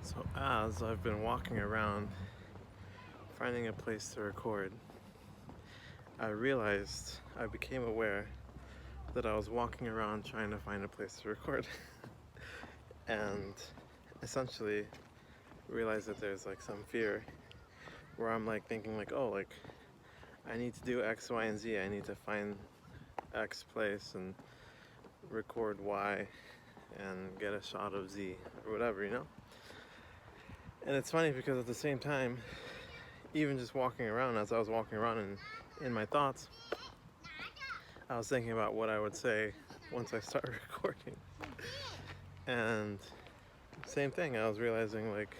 So as I've been walking around finding a place to record, I became aware that I was walking around trying to find a place to record and essentially realized that there's like some fear where I'm like thinking like, oh, like I need to do X, Y, and Z. I need to find X place and record Y and get a shot of Z or whatever, you know? And it's funny because at the same time, even just walking around, as I was walking around in my thoughts, I was thinking about what I would say once I started recording. And same thing, I was realizing like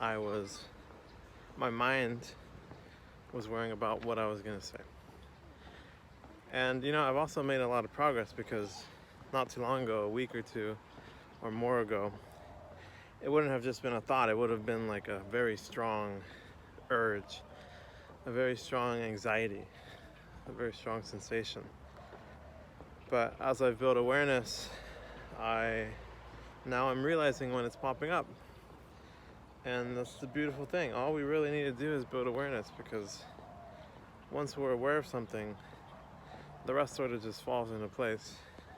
my mind was worrying about what I was gonna say. And you know, I've also made a lot of progress because not too long ago, a week or two or more ago, it wouldn't have just been a thought, it would have been like a very strong urge, a very strong anxiety, a very strong sensation. But as I've built awareness, now I'm realizing when it's popping up. And that's the beautiful thing. All we really need to do is build awareness, because once we're aware of something, the rest sort of just falls into place.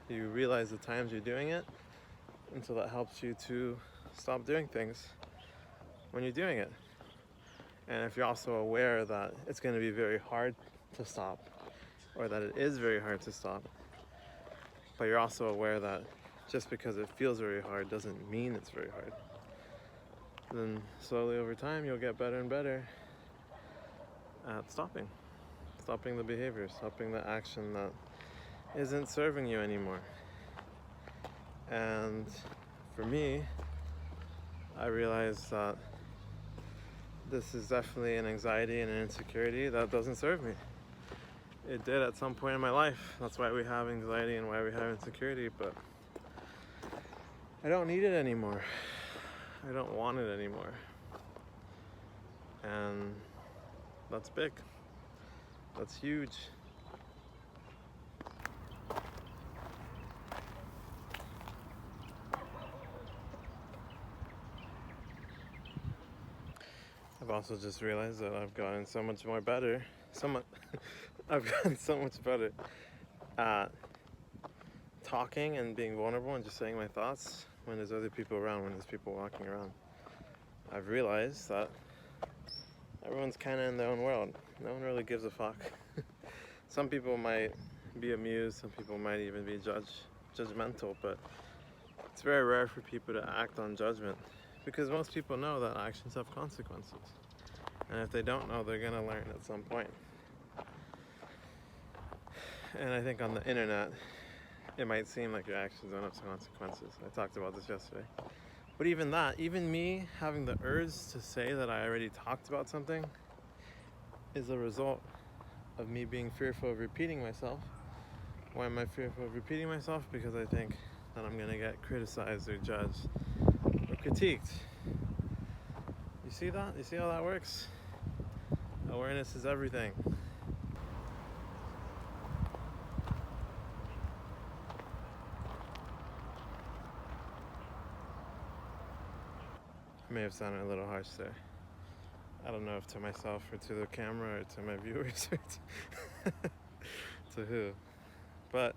You realize the times you're doing it, and so that helps you to stop doing things when you're doing it. And if you're also aware that it's going to be very hard to stop, or that it is very hard to stop, but you're also aware that just because it feels very hard doesn't mean it's very hard, then slowly over time you'll get better and better at stopping the behavior, stopping the action that isn't serving you anymore. And for me, I realized that this is definitely an anxiety and an insecurity that doesn't serve me. It did at some point in my life. That's why we have anxiety and why we have insecurity, but I don't need it anymore. I don't want it anymore. And that's big. That's huge. I've also just realized that I've gotten so much more better. I've gotten so much better at talking and being vulnerable and just saying my thoughts when there's other people around, when there's people walking around. I've realized that everyone's kind of in their own world. No one really gives a fuck. Some people might be amused, some people might even be judgmental, but it's very rare for people to act on judgment, because most people know that actions have consequences. And if they don't know, they're gonna learn at some point. And I think on the internet, it might seem like your actions don't have consequences. I talked about this yesterday. But even that, even me having the urge to say that I already talked about something is a result of me being fearful of repeating myself. Why am I fearful of repeating myself? Because I think that I'm gonna get criticized or judged or critiqued. You see that? You see how that works? Awareness is everything. I may have sounded a little harsh there. I don't know if to myself or to the camera or to my viewers or to who. But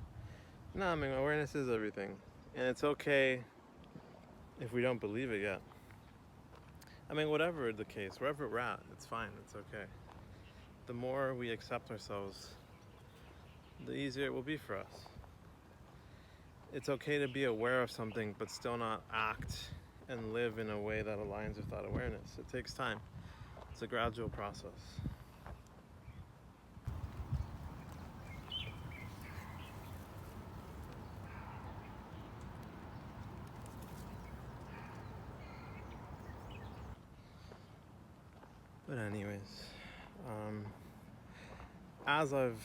no, I mean, awareness is everything. And it's okay if we don't believe it yet. I mean, whatever the case, wherever we're at, it's fine, it's okay. The more we accept ourselves, the easier it will be for us. It's okay to be aware of something but still not act and live in a way that aligns with that awareness. It takes time. It's a gradual process. But anyways, as I've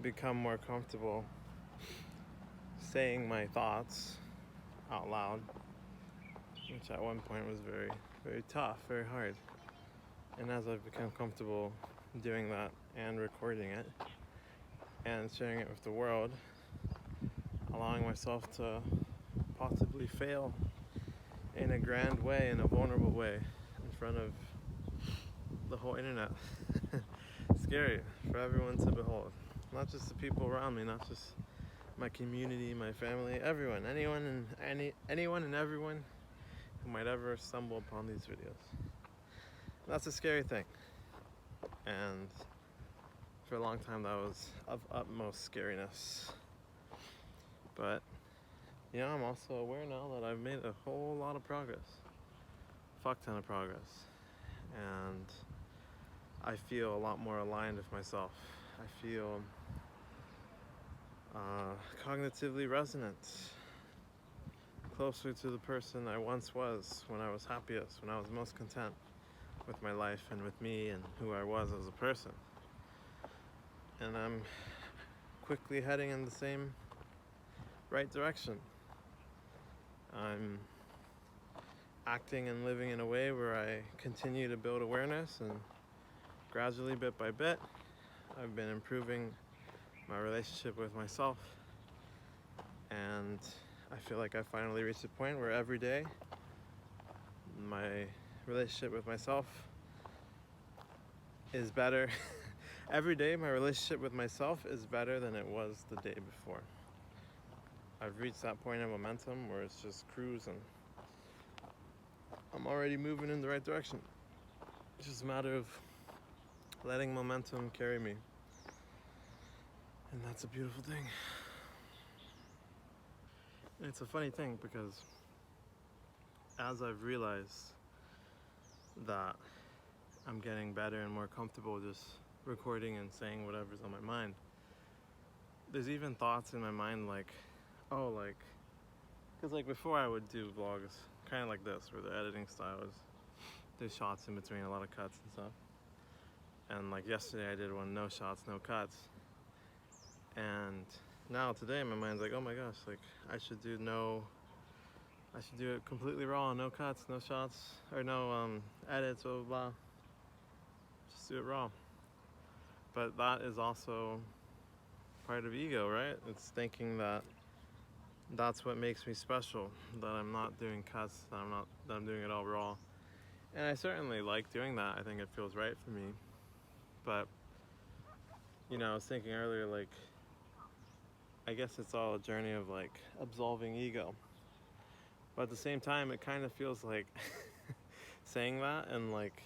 become more comfortable saying my thoughts out loud, which at one point was very, very tough, very hard, and as I've become comfortable doing that and recording it and sharing it with the world, allowing myself to possibly fail in a grand way, in a vulnerable way, in front of the whole internet. Scary for everyone to behold. Not just the people around me, not just my community, my family, everyone, anyone and everyone who might ever stumble upon these videos. That's a scary thing. And for a long time that was of utmost scariness. But I'm also aware now that I've made a whole lot of progress. Fuck ton of progress. And I feel a lot more aligned with myself. I feel cognitively resonant, closer to the person I once was when I was happiest, when I was most content with my life and with me and who I was as a person. And I'm quickly heading in the same right direction. I'm acting and living in a way where I continue to build awareness, and gradually, bit by bit, I've been improving my relationship with myself. And I feel like I finally reached a point where every day my relationship with myself is better. Every day my relationship with myself is better than it was the day before. I've reached that point of momentum where it's just cruising. I'm already moving in the right direction. It's just a matter of letting momentum carry me. And that's a beautiful thing. And it's a funny thing because as I've realized that I'm getting better and more comfortable just recording and saying whatever's on my mind, there's even thoughts in my mind like, because like before I would do vlogs kind of like this, where the editing style is there's shots in between, a lot of cuts and stuff. And like yesterday I did one, no shots, no cuts. And now today my mind's like, oh my gosh, like I should do it completely raw, no cuts, no shots, or no edits, blah blah blah. Just do it raw. But that is also part of ego, right? It's thinking that that's what makes me special, that I'm not doing cuts, that I'm doing it all raw. And I certainly like doing that. I think it feels right for me. But I was thinking earlier, like, I guess it's all a journey of like absolving ego. But at the same time, it kind of feels like saying that and like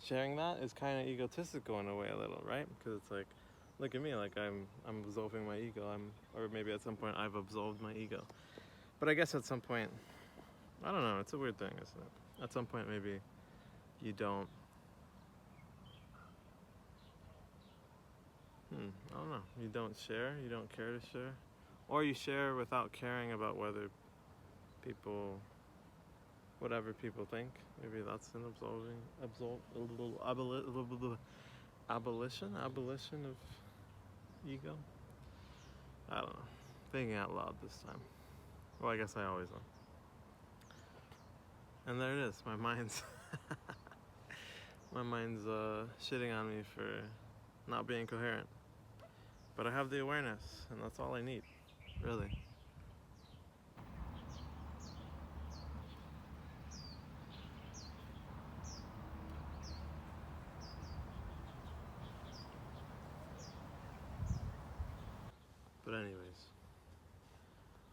sharing that is kind of egotistical in a way, a little, right? Because it's like, look at me, like I'm absolving my ego. Or maybe at some point I've absolved my ego. But I guess at some point, I don't know. It's a weird thing, isn't it? At some point, maybe you don't. I don't know. You don't share. You don't care to share, or you share without caring about whatever people think. Maybe that's an abolition of ego. I don't know. Thinking out loud this time. Well, I guess I always am. And there it is. My mind's shitting on me for not being coherent. But I have the awareness, and that's all I need, really. But anyways,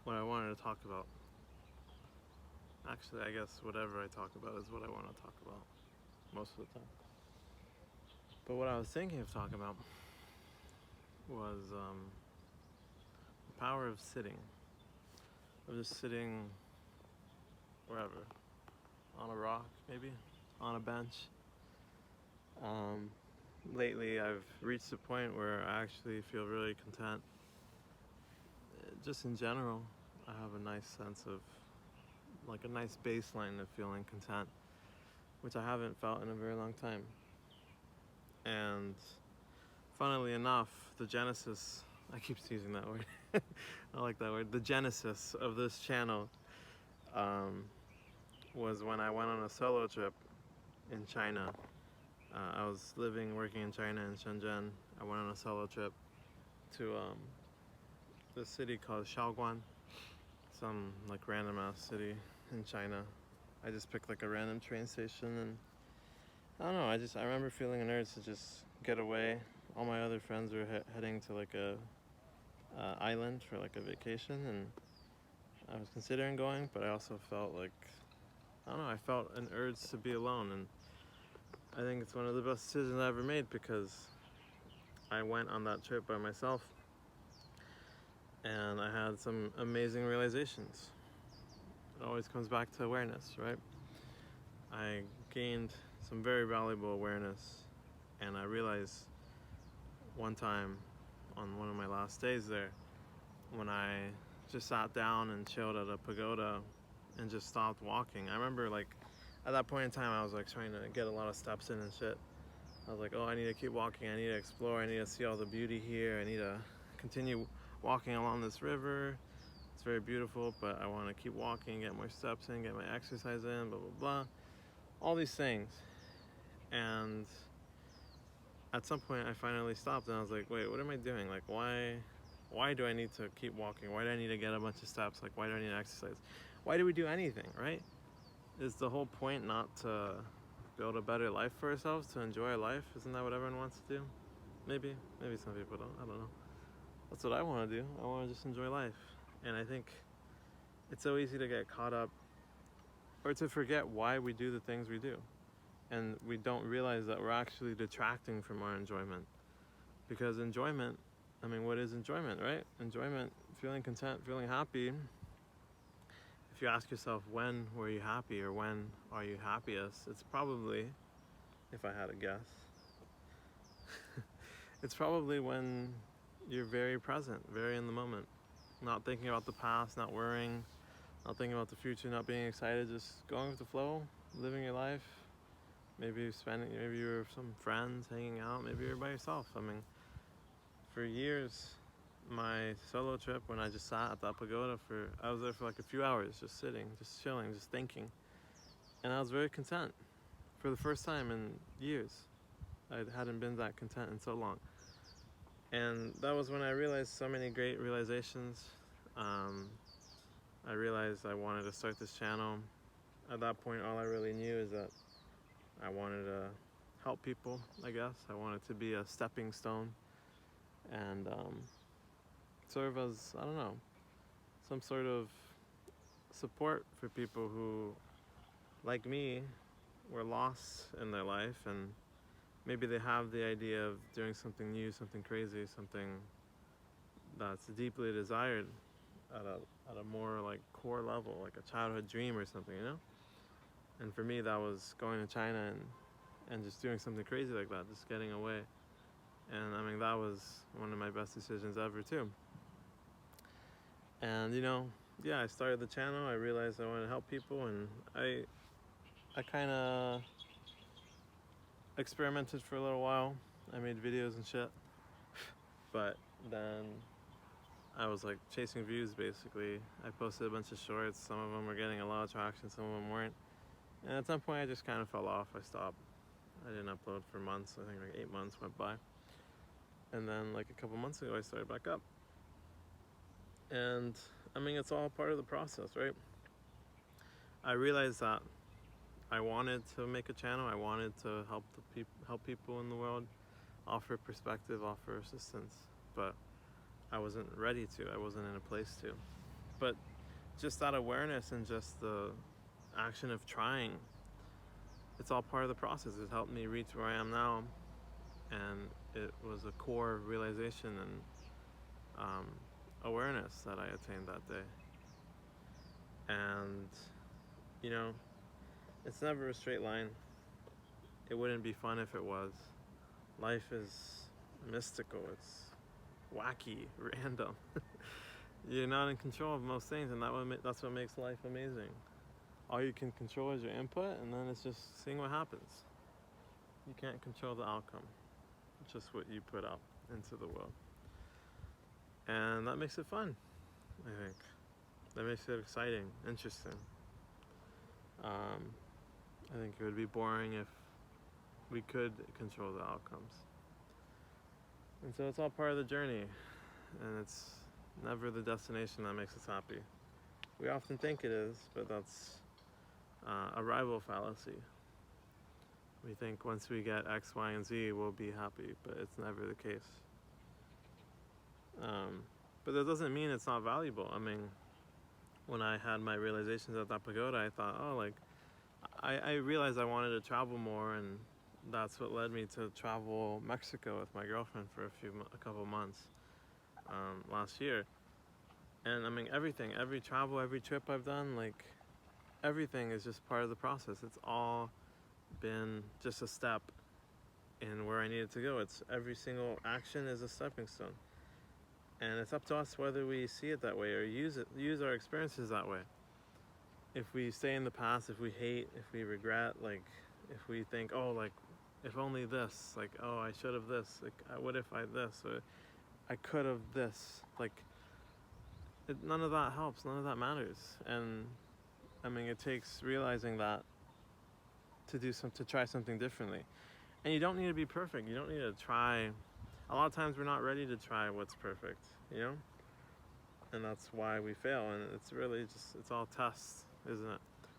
what I wanted to talk about, actually I guess whatever I talk about is what I want to talk about most of the time. But what I was thinking of talking about was the power of sitting. Of just sitting wherever. On a rock, maybe? On a bench. Lately I've reached a point where I actually feel really content. Just in general, I have a nice sense of, like a nice baseline of feeling content, which I haven't felt in a very long time. And funnily enough, the genesis, I keep using that word, I like that word, the genesis of this channel was when I went on a solo trip in China. I was working in China in Shenzhen. I went on a solo trip to this city called Shaoguan, some like random ass city in China. I just picked like a random train station, and I don't know. I remember feeling an urge to just get away. All my other friends were heading to like a island for like a vacation, and I was considering going, but I also felt like, I don't know, I felt an urge to be alone, and I think it's one of the best decisions I ever made because I went on that trip by myself and I had some amazing realizations. It always comes back to awareness, right? I gained some very valuable awareness, and I realized one time on one of my last days there, when I just sat down and chilled at a pagoda and just stopped walking. I remember like at that point in time I was like trying to get a lot of steps in and shit. I was like, oh, I need to keep walking, I need to explore, I need to see all the beauty here, I need to continue walking along this river. It's very beautiful, but I want to keep walking, get more steps in, get my exercise in, blah, blah, blah. All these things. And at some point I finally stopped and I was like, wait, what am I doing? Like, why do I need to keep walking? Why do I need to get a bunch of steps? Like, why do I need to exercise? Why do we do anything, right? Is the whole point not to build a better life for ourselves, to enjoy our life? Isn't that what everyone wants to do? Maybe some people don't, I don't know. That's what I want to do. I want to just enjoy life. And I think it's so easy to get caught up or to forget why we do the things we do. And we don't realize that we're actually detracting from our enjoyment. Because enjoyment, I mean, what is enjoyment, right? Enjoyment, feeling content, feeling happy. If you ask yourself, when were you happy or when are you happiest? It's probably, if I had a guess, it's probably when you're very present, very in the moment. Not thinking about the past, not worrying, not thinking about the future, not being excited, just going with the flow, living your life. Maybe you're with some friends hanging out, maybe you're by yourself. I mean, for years, my solo trip, when I just sat at that pagoda I was there for like a few hours, just sitting, just chilling, just thinking. And I was very content for the first time in years. I hadn't been that content in so long. And that was when I realized so many great realizations. I realized I wanted to start this channel. At that point, all I really knew is that I wanted to help people, I guess. I wanted to be a stepping stone and serve as, I don't know, some sort of support for people who, like me, were lost in their life, and maybe they have the idea of doing something new, something crazy, something that's deeply desired at a more like core level, like a childhood dream or something, you know? And for me, that was going to China and just doing something crazy like that, just getting away. And I mean, that was one of my best decisions ever too. And you know, yeah, I started the channel, I realized I wanted to help people, and I kind of experimented for a little while. I made videos and shit, but then I was like chasing views basically. I posted a bunch of shorts, some of them were getting a lot of traction, some of them weren't. And at some point I just kind of fell off, I stopped. I didn't upload for months, I think like 8 months went by. And then like a couple months ago I started back up. And I mean, it's all part of the process, right? I realized that I wanted to make a channel, I wanted to help people in the world, offer perspective, offer assistance, but I wasn't ready to, I wasn't in a place to. But just that awareness and just the action of trying, it's all part of the process. It helped me reach where I am now, and it was a core realization and awareness that I attained that day. And you know, it's never a straight line. It wouldn't be fun if it was. Life is mystical, it's wacky, random. You're not in control of most things, and that's what makes life amazing. All you can control is your input, and then it's just seeing what happens. You can't control the outcome, it's just what you put out into the world. And that makes it fun, I think. That makes it exciting, interesting. I think it would be boring if we could control the outcomes. And so it's all part of the journey, and it's never the destination that makes us happy. We often think it is, but that's arrival fallacy. We think once we get X, Y, and Z, we'll be happy, but it's never the case. But that doesn't mean it's not valuable. I mean, when I had my realizations at that pagoda, I thought, oh, like, I realized I wanted to travel more, and that's what led me to travel Mexico with my girlfriend for a couple months last year. And I mean, everything, every travel, every trip I've done, like, everything is just part of the process. It's all been just a step in where I needed to go. It's every single action is a stepping stone. And it's up to us whether we see it that way or use our experiences that way. If we stay in the past, if we hate, if we regret, like, if we think, oh, like, if only this, like, oh, I should have this, like, what if I this, or I could have this, like, none of that helps, none of that matters. And I mean, it takes realizing that to try something differently. And you don't need to be perfect. You don't need to try. A lot of times we're not ready to try what's perfect, you know? And that's why we fail. And it's really just, it's all tests, isn't it?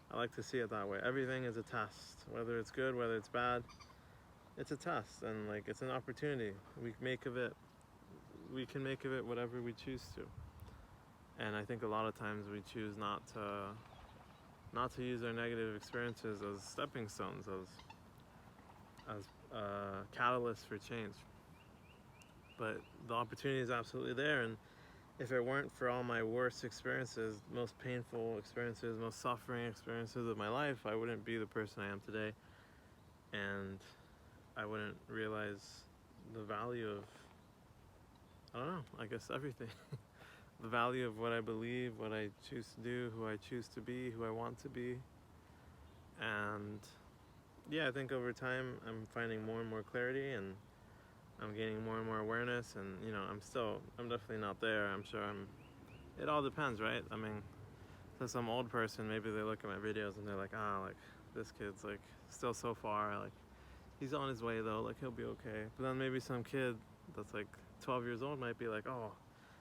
I like to see it that way. Everything is a test. Whether it's good, whether it's bad, it's a test. And like, it's an opportunity. We can make of it whatever we choose to. And I think a lot of times we choose not to use our negative experiences as stepping stones, as catalysts for change. But the opportunity is absolutely there, and if it weren't for all my worst experiences, most painful experiences, most suffering experiences of my life, I wouldn't be the person I am today, and I wouldn't realize the value of, I don't know, I guess everything. The value of what I believe, what I choose to do, who I choose to be, who I want to be. And yeah, I think over time I'm finding more and more clarity, and I'm gaining more and more awareness. And you know, I'm definitely not there. I'm sure it all depends, right? I mean, to some old person, maybe they look at my videos and they're like, like, this kid's like still so far, like, he's on his way though, like, he'll be okay. But then maybe some kid that's like 12 years old might be like, oh,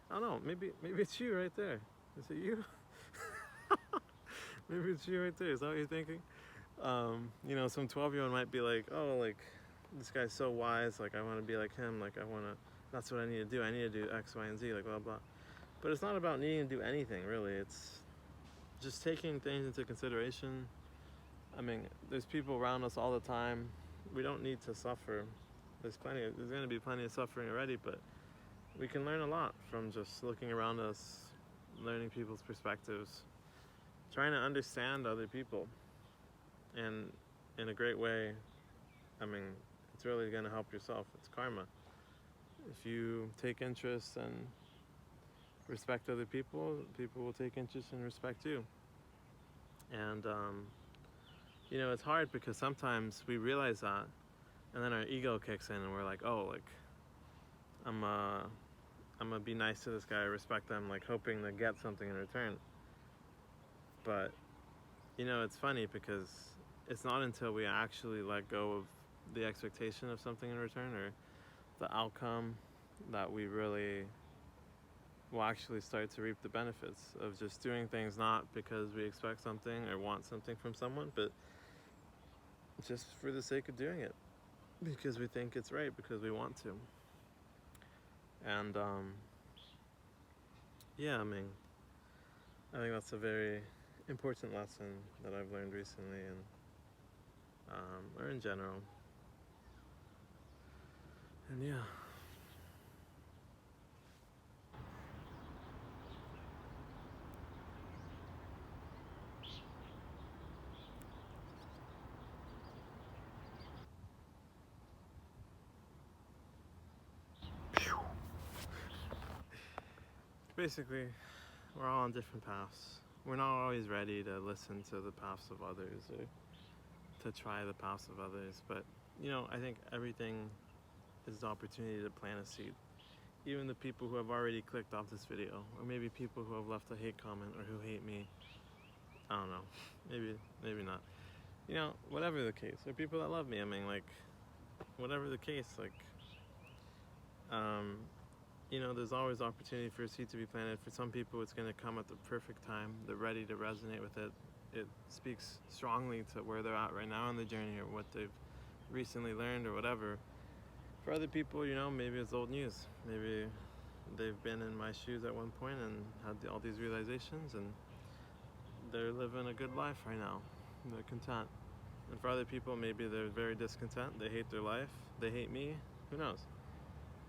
I don't know, maybe it's you right there. Is it you? Maybe it's you right there. Is that what you're thinking? You know, some 12-year-old might be like, oh, like, this guy's so wise, like, I want to be like him, like, that's what I need to do. I need to do X, Y, and Z, like, blah, blah. But it's not about needing to do anything, really. It's just taking things into consideration. I mean, there's people around us all the time. We don't need to suffer. There's going to be plenty of suffering already, but we can learn a lot from just looking around us, learning people's perspectives, trying to understand other people. And in a great way, I mean, it's really going to help yourself. It's karma. If you take interest and respect other people, people will take interest and respect you. And, you know, it's hard because sometimes we realize that, and then our ego kicks in and we're like, oh, like, I'm gonna be nice to this guy, respect them, like, hoping to get something in return. But, you know, it's funny because it's not until we actually let go of the expectation of something in return, or the outcome, that we really will actually start to reap the benefits of just doing things not because we expect something or want something from someone, but just for the sake of doing it, because we think it's right, because we want to. And yeah, I mean, I think that's a very important lesson that I've learned recently, and or in general. And yeah. Basically, we're all on different paths. We're not always ready to listen to the paths of others or to try the paths of others, but you know, I think everything is the opportunity to plant a seed. Even the people who have already clicked off this video, or maybe people who have left a hate comment or who hate me, I don't know, maybe not. You know, whatever the case, or people that love me, I mean, like, whatever the case, like, you know, there's always opportunity for a seed to be planted. For some people, it's going to come at the perfect time. They're ready to resonate with it. it speaks strongly to where they're at right now in the journey, or what they've recently learned, or whatever. For other people, maybe it's old news. Maybe they've been in my shoes at one point and had all these realizations, and they're living a good life right now. They're content. And for other people, maybe they're very discontent. They hate their life. They hate me. Who knows?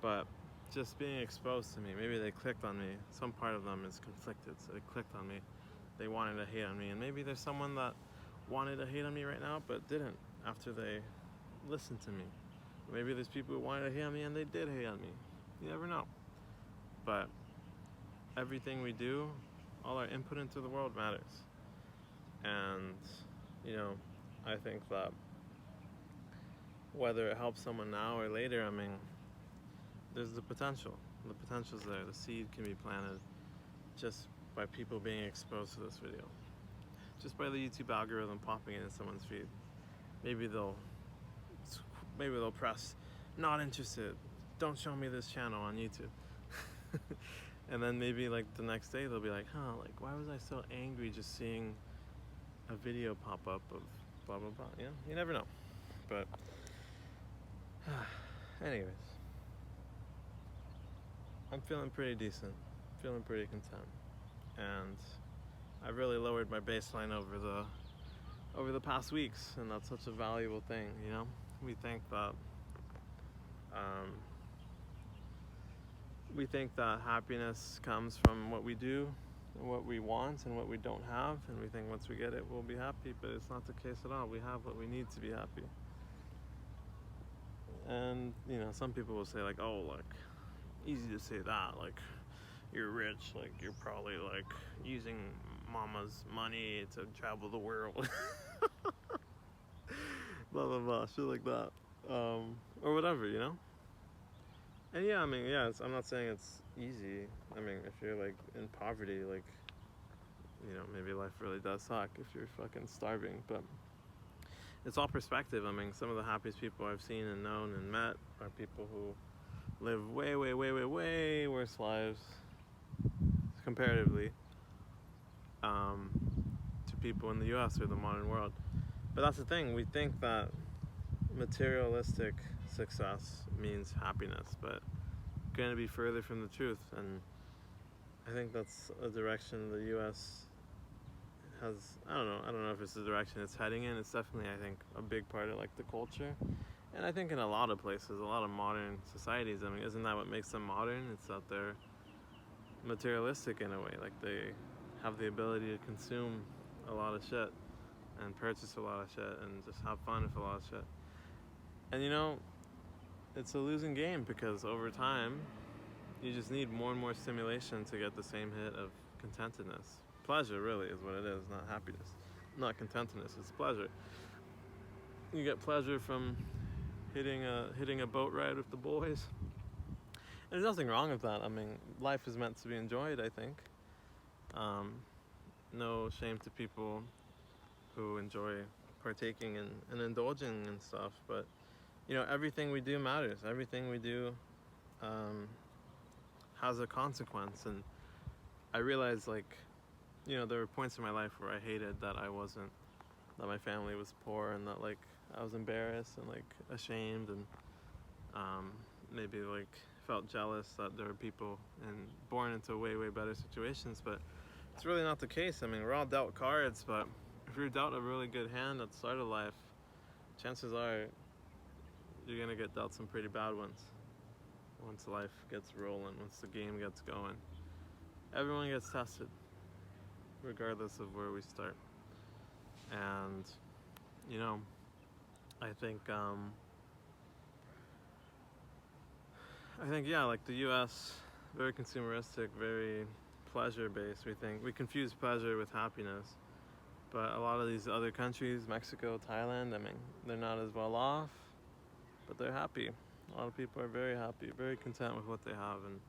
But just being exposed to me, maybe they clicked on me. Some part of them is conflicted, so they clicked on me. They wanted to hate on me. And maybe there's someone that wanted to hate on me right now, but didn't after they listened to me. Maybe there's people who wanted to hate on me and they did hate on me. You never know. But everything we do, all our input into the world matters. And, I think that whether it helps someone now or later, there's the potential. The potential's there. The seed can be planted just by people being exposed to this video. Just by the YouTube algorithm popping it in someone's feed. Maybe they'll press not interested. Don't show me this channel on YouTube. And then maybe like the next day they'll be like, why was I so angry just seeing a video pop up of blah blah blah. You never know. But anyways, I'm feeling pretty decent, feeling pretty content, and I've really lowered my baseline over the past weeks, and that's such a valuable thing. We think that happiness comes from what we do and what we want and what we don't have, and we think once we get it we'll be happy, but it's not the case at all. We have what we need to be happy. And some people will say like, oh, like, easy to say that, like, you're rich, like, you're probably like using mama's money to travel the world. Blah blah blah, shit like that, or whatever, And I'm not saying it's easy. If you're like in poverty, like, maybe life really does suck if you're fucking starving, but it's all perspective. Some of the happiest people I've seen and known and met are people who live way, way, way, way, way worse lives comparatively to people in the US or the modern world. But that's the thing, we think that materialistic success means happiness, but going to be further from the truth. And I think that's a direction the US has. I don't know if it's the direction it's heading in. It's definitely, I think, a big part of like the culture, and I think in a lot of places, a lot of modern societies, isn't that what makes them modern? It's that they're materialistic in a way. Like, they have the ability to consume a lot of shit and purchase a lot of shit and just have fun with a lot of shit. And it's a losing game, because over time you just need more and more stimulation to get the same hit of contentedness. Pleasure really is what it is, not happiness, not contentedness, it's pleasure. You get pleasure from hitting a boat ride with the boys. And there's nothing wrong with that. Life is meant to be enjoyed, I think. No shame to people who enjoy partaking and indulging and stuff, but everything we do matters. Everything we do has a consequence. And I realized, like, there were points in my life where I hated that my family was poor, and that, like, I was embarrassed and, like, ashamed, and maybe, like, felt jealous that there were people born into way, way better situations. But it's really not the case. We're all dealt cards, but if you're dealt a really good hand at the start of life, chances are you're gonna get dealt some pretty bad ones once life gets rolling, once the game gets going. Everyone gets tested, regardless of where we start. And I think like the US, very consumeristic, very pleasure based. We confuse pleasure with happiness. But a lot of these other countries, Mexico, Thailand, they're not as well off, but they're happy. A lot of people are very happy, very content with what they have. And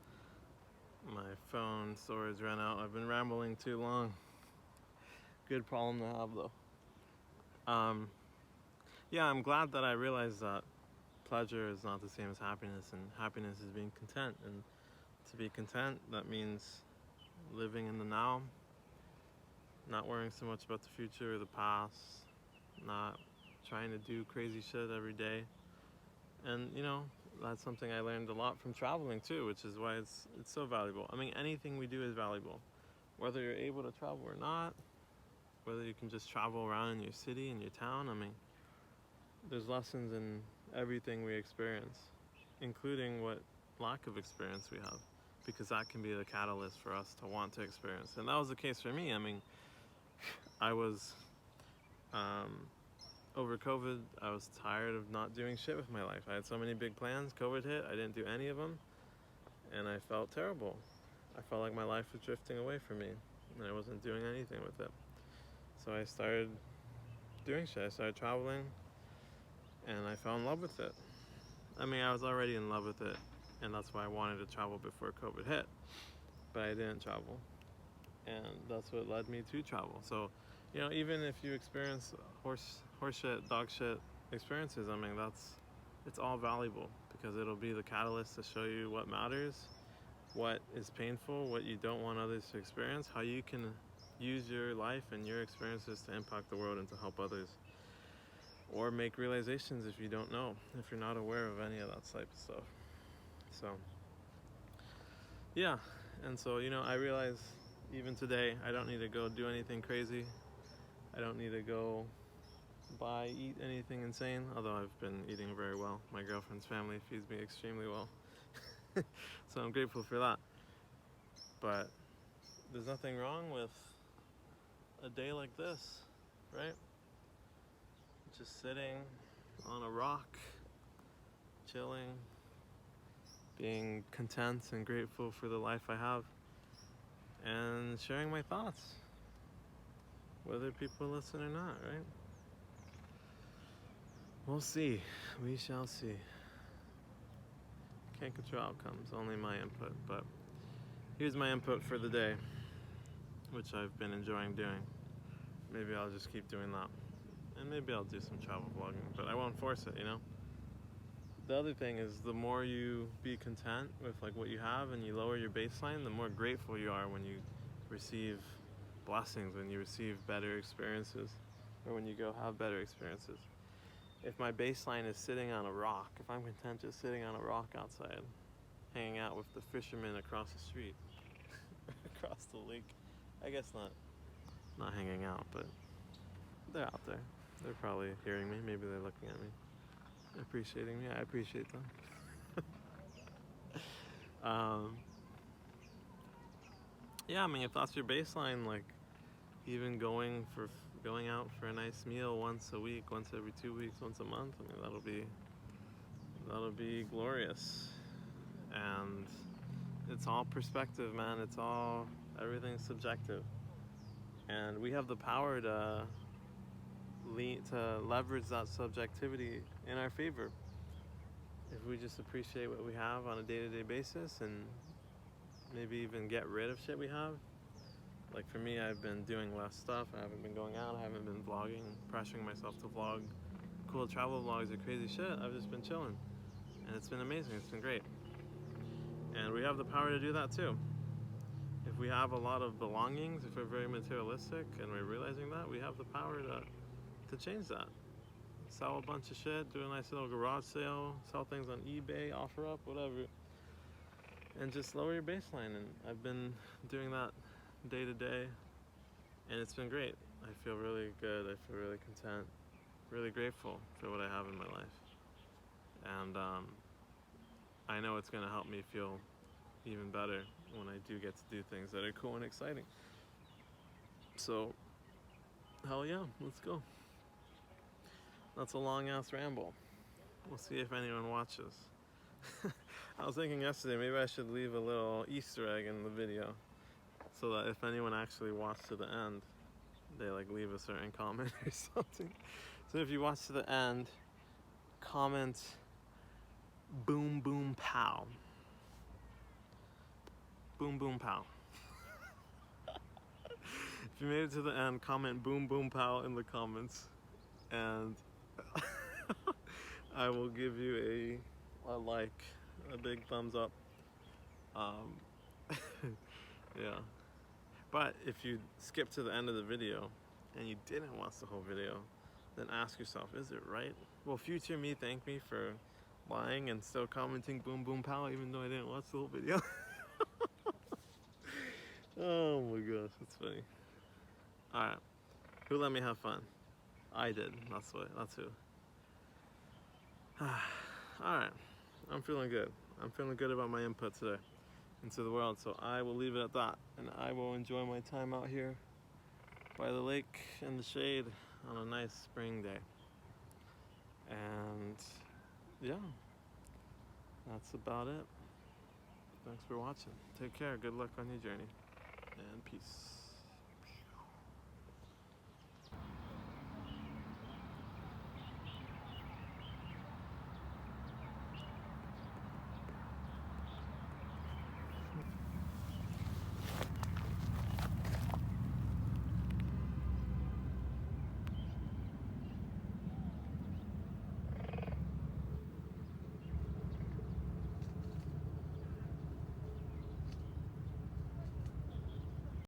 my phone storage ran out. I've been rambling too long. Good problem to have, though. I'm glad that I realized that pleasure is not the same as happiness, and happiness is being content. And to be content, that means living in the now, not worrying so much about the future or the past, not trying to do crazy shit every day. And that's something I learned a lot from traveling too, which is why it's so valuable. I mean, anything we do is valuable, whether you're able to travel or not, whether you can just travel around in your city, in your town. I mean, there's lessons in everything we experience, including what lack of experience we have, because that can be the catalyst for us to want to experience. And that was the case for me. I mean, I was over COVID, I was tired of not doing shit with my life. I had so many big plans. COVID hit, I didn't do any of them, and I felt terrible. I felt like my life was drifting away from me, and I wasn't doing anything with it. So I started doing shit. I started traveling, and I fell in love with it. I mean, I was already in love with it, and that's why I wanted to travel before COVID hit, but I didn't travel, and that's what led me to travel. So, even if you experience horse shit, dog shit experiences, I mean, it's all valuable, because it'll be the catalyst to show you what matters, what is painful, what you don't want others to experience, how you can use your life and your experiences to impact the world and to help others, or make realizations if you don't know, if you're not aware of any of that type of stuff. So yeah, and so I realize even today I don't need to go do anything crazy. I don't need to go eat anything insane, although I've been eating very well. My girlfriend's family feeds me extremely well. So I'm grateful for that. But there's nothing wrong with a day like this, right? Just sitting on a rock, chilling, being content and grateful for the life I have, and sharing my thoughts, whether people listen or not, right? We'll see. We shall see. Can't control outcomes, only my input. But here's my input for the day, which I've been enjoying doing. Maybe I'll just keep doing that. And maybe I'll do some travel vlogging, but I won't force it, The other thing is, the more you be content with what you have and you lower your baseline, the more grateful you are when you receive blessings, when you receive better experiences, or when you go have better experiences. If my baseline is sitting on a rock, if I'm content just sitting on a rock outside, hanging out with the fishermen across the street, across the lake, I guess not hanging out, but they're out there. They're probably hearing me. Maybe they're looking at me, appreciating me. I appreciate them. Yeah, I mean, if that's your baseline, even going out for a nice meal once a week, once every 2 weeks, once a month, I mean, that'll be glorious. And it's all perspective, man. Everything's subjective, and we have the power to leverage that subjectivity in our favor if we just appreciate what we have on a day-to-day basis, and maybe even get rid of shit we have. Like for me, I've been doing less stuff. I haven't been going out. I haven't been vlogging, pressuring myself to vlog cool travel vlogs or crazy shit. I've just been chilling, and it's been amazing. It's been great. And we have the power to do that too. If we have a lot of belongings, if we're very materialistic and we're realizing that, we have the power to change that. Sell a bunch of shit, do a nice little garage sale, sell things on eBay, offer up, whatever, and just lower your baseline. And I've been doing that day to day, and it's been great. I feel really good. I feel really content, really grateful for what I have in my life. And I know it's going to help me feel even better when I do get to do things that are cool and exciting. So, hell yeah, let's go. That's a long ass ramble. We'll see if anyone watches. I was thinking yesterday, maybe I should leave a little Easter egg in the video, so that if anyone actually watched to the end, they leave a certain comment or something. So if you watch to the end, comment boom boom pow. Boom boom pow. If you made it to the end, comment boom boom pow in the comments, and I will give you a like, a big thumbs up. Yeah. But if you skip to the end of the video and you didn't watch the whole video, then ask yourself, is it right? Will future me thank me for lying and still commenting boom boom pow even though I didn't watch the whole video? Oh my gosh, that's funny. Alright, who let me have fun? I did, that's who. Alright, I'm feeling good. I'm feeling good about my input today into the world, so I will leave it at that, and I will enjoy my time out here by the lake in the shade on a nice spring day. And yeah, that's about it. Thanks for watching. Take care. Good luck on your journey, and peace.